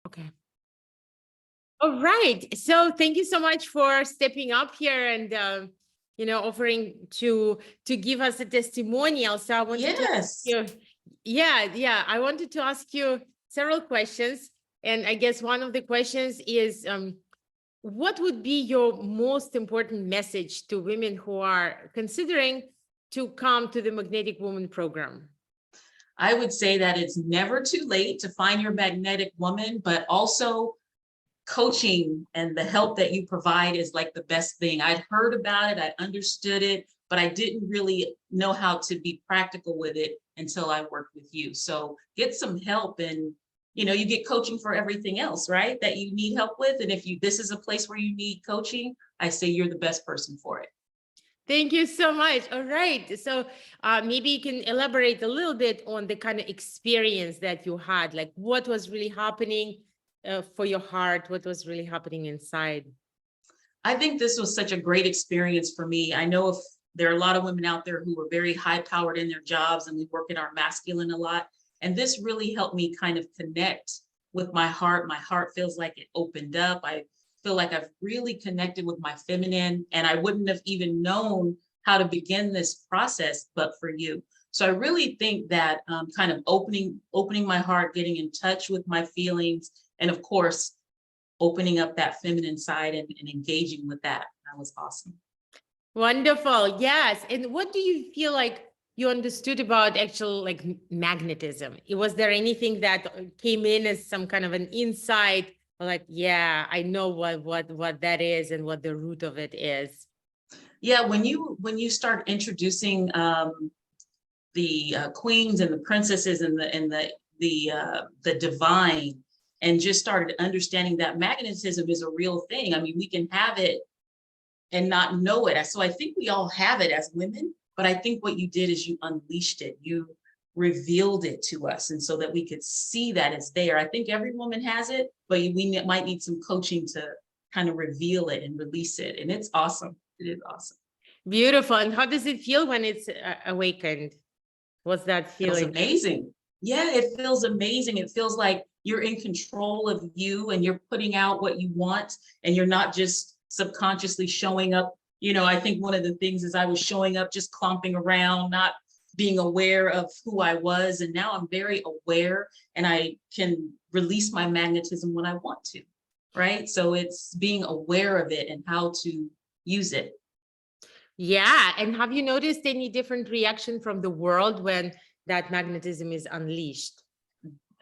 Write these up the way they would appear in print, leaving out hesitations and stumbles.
Okay. All right. So thank you so much for stepping up here and offering to give us a testimonial. So I wanted to ask Yes. you, yeah, I wanted to ask you several questions, and I guess one of the questions is, what would be your most important message to women who are considering to come to the Magnetic Woman program? I would say that it's never too late to find your magnetic woman, but also coaching and the help that you provide is like the best thing. I'd heard about it, I understood it, but I didn't really know how to be practical with it until I worked with you. So get some help, and you get coaching for everything else, right? That you need help with. And if this is a place where you need coaching, I say you're the best person for it. Thank you so much. All right. So maybe you can elaborate a little bit on the kind of experience that you had, like what was really happening for your heart, what was really happening inside. I think this was such a great experience for me. I know if there are a lot of women out there who are very high powered in their jobs, and we work in our masculine a lot. And this really helped me kind of connect with my heart. My heart feels like it opened up. I feel like I've really connected with my feminine, and I wouldn't have even known how to begin this process but for you. So I really think that kind of opening my heart, getting in touch with my feelings, and of course opening up that feminine side and engaging with that. That was awesome. Wonderful. Yes. And what do you feel like you understood about actual like magnetism? Was there anything that came in as some kind of an insight? Or like, yeah, I know what that is and what the root of it is. Yeah, when you start introducing the queens and the princesses and the divine, and just started understanding that magnetism is a real thing. I mean, we can have it and not know it. So I think we all have it as women, but I think what you did is you unleashed it. You revealed it to us, and so that we could see that it's there. I think every woman has it, but we might need some coaching to kind of reveal it and release it. And it's awesome. It is awesome. Beautiful. And how does it feel when it's awakened? What's that It feels feeling? amazing. Yeah, it feels amazing. It feels like you're in control of you, and you're putting out what you want, and you're not just subconsciously showing up. I think one of the things is I was showing up just clomping around, not being aware of who I was. And now I'm very aware, and I can release my magnetism when I want to. Right. So it's being aware of it and how to use it. Yeah. And have you noticed any different reaction from the world when that magnetism is unleashed?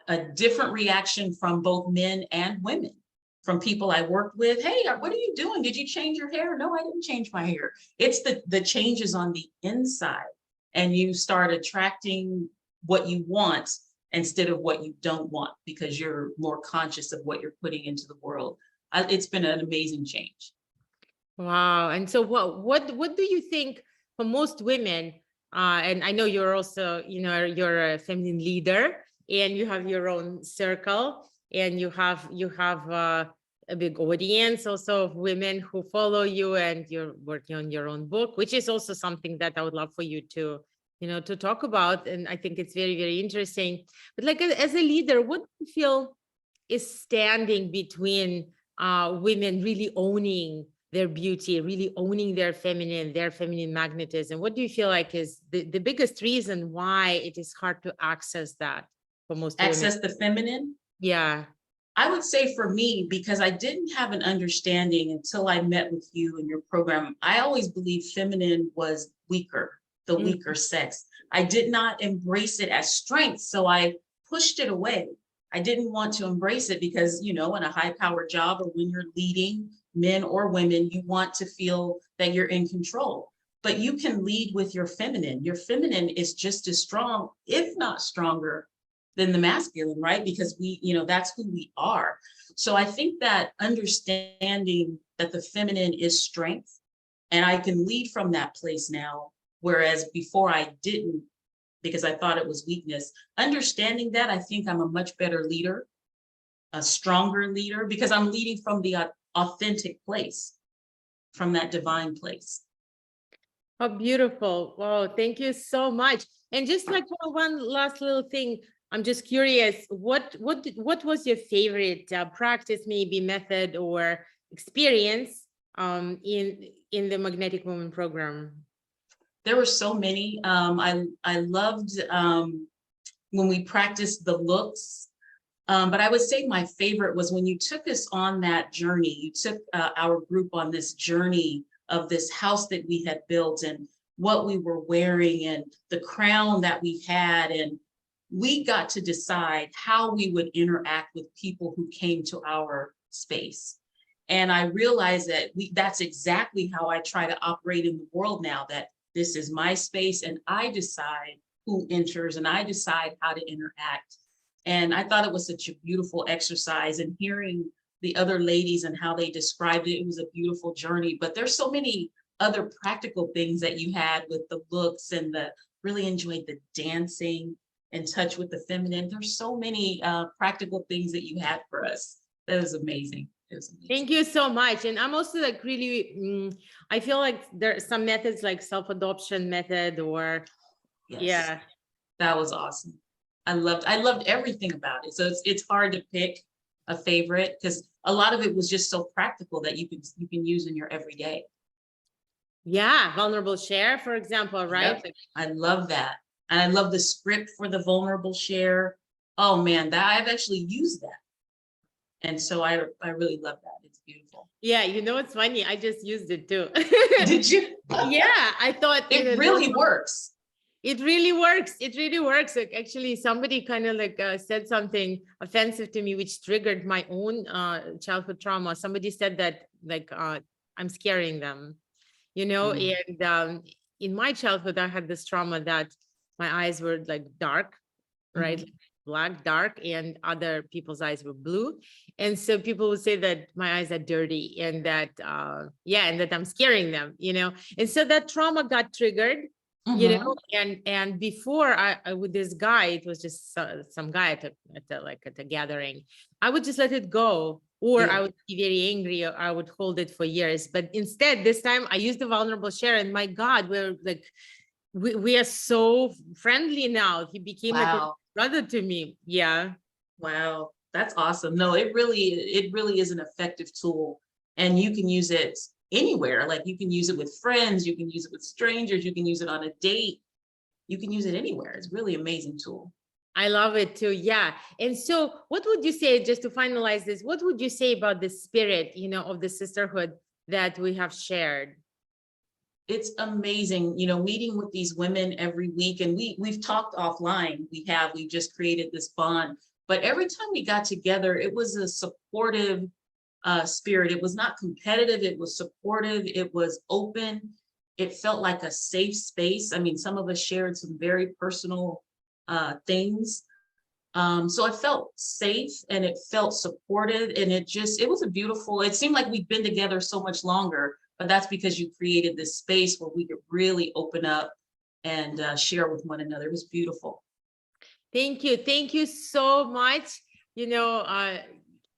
A different reaction from both men and women, from people I worked with. Hey, what are you doing? Did you change your hair? No, I didn't change my hair. It's the changes on the inside, and you start attracting what you want instead of what you don't want, because you're more conscious of what you're putting into the world. It's been an amazing change. Wow. And so what do you think for most women, and I know you're also, you're a feminine leader and you have your own circle and you have a big audience also of women who follow you, and you're working on your own book, which is also something that I would love for you to talk about. And I think it's very, very interesting. But like as a leader, what do you feel is standing between women really owning their beauty, really owning their feminine magnetism? What do you feel like is the biggest reason why it is hard to access that for most women? Access the feminine. Yeah. I would say for me, because I didn't have an understanding until I met with you in your program. I always believed feminine was weaker, the Mm. weaker sex. I did not embrace it as strength, so I pushed it away. I didn't want to embrace it because, in a high powered job, or when you're leading men or women, you want to feel that you're in control. But you can lead with your feminine. Your feminine is just as strong, if not stronger, than the masculine, right? Because that's who we are. So I think that understanding that the feminine is strength, and I can lead from that place now, whereas before I didn't, because I thought it was weakness. Understanding that, I think I'm a much better leader, a stronger leader, because I'm leading from the authentic place, from that divine place. Oh, beautiful. Wow, thank you so much. And just like one last little thing, I'm just curious, what was your favorite practice, maybe method or experience in the Magnetic Woman program? There were so many. I loved when we practiced the looks. But I would say my favorite was when you took us on that journey. You took our group on this journey of this house that we had built and what we were wearing and the crown that we had. And we got to decide how we would interact with people who came to our space. And I realized that that's exactly how I try to operate in the world now, that this is my space and I decide who enters and I decide how to interact. And I thought it was such a beautiful exercise, and hearing the other ladies and how they described it, it was a beautiful journey. But there's so many other practical things that you had with the looks and really enjoyed the dancing and touch with the feminine. There's so many practical things that you had for us. That was amazing. It was amazing. Thank you so much. And I'm also like really, I feel like there are some methods like self-adoption method or, Yes, yeah. That was awesome. I loved everything about it. So it's hard to pick a favorite because a lot of it was just so practical that you can use in your everyday. Yeah, vulnerable share, for example, right? Yep. I love that. And I love the script for the vulnerable share. Oh man, that I've actually used that. And so I really love that. It's beautiful. Yeah, you know, it's funny. I just used it too. Did you? Yeah, I thought It really works. It really works. It really works. Like, actually, somebody kind of like said something offensive to me, which triggered my own childhood trauma. Somebody said that like I'm scaring them, you know, and in my childhood, I had this trauma that my eyes were like dark, right? Black, dark, and other people's eyes were blue. And so people would say that my eyes are dirty and that, yeah, and that I'm scaring them, you know? And so that trauma got triggered, you know, and before I with this guy, it was just some guy at a gathering, I would just let it go, or I would be very angry, or I would hold it for years. But instead, this time I used the vulnerable share, and my God, we're like, we are so friendly now. He became like a brother to me. Yeah. Wow, that's awesome. No, it really is an effective tool, and you can use it anywhere. Like you can use it with friends, you can use it with strangers, you can use it on a date, you can use it anywhere. It's really amazing tool. I love it too. Yeah. And so what would you say, just to finalize this, what would you say about the spirit, you know, of the sisterhood that we have shared? It's amazing, you know, meeting with these women every week, and we've talked offline. We've just created this bond, but every time we got together, it was a supportive spirit. It was not competitive. It was supportive. It was open. It felt like a safe space. I mean, some of us shared some very personal things. So it felt safe and it felt supportive, and it was a beautiful, it seemed like we'd been together so much longer, but that's because you created this space where we could really open up and share with one another. It was beautiful. Thank you. Thank you so much. You know, I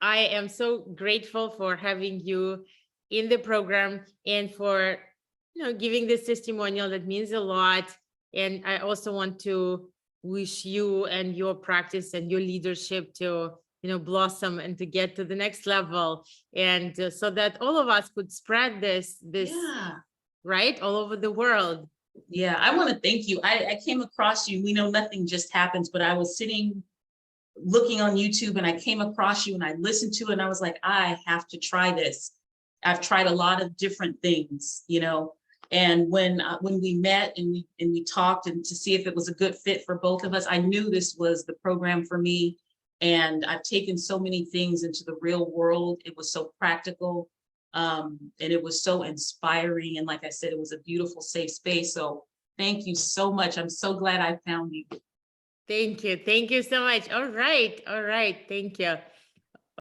am so grateful for having you in the program and for, you know, giving this testimonial. That means a lot. And I also want to wish you and your practice and your leadership to, you know, blossom and to get to the next level. And so that all of us could spread this, right, all over the world. Yeah, I want to thank you. I came across you. We know nothing just happens, but I was sitting looking on YouTube and I came across you and I listened to it and I was like, I have to try this. I've tried a lot of different things, you know, and when we met and we talked and to see if it was a good fit for both of us, I knew this was the program for me. And I've taken so many things into the real world. It was so practical. And it was so inspiring. And like I said, it was a beautiful, safe space. So thank you so much. I'm so glad I found you. Thank you. Thank you so much. All right. All right. Thank you.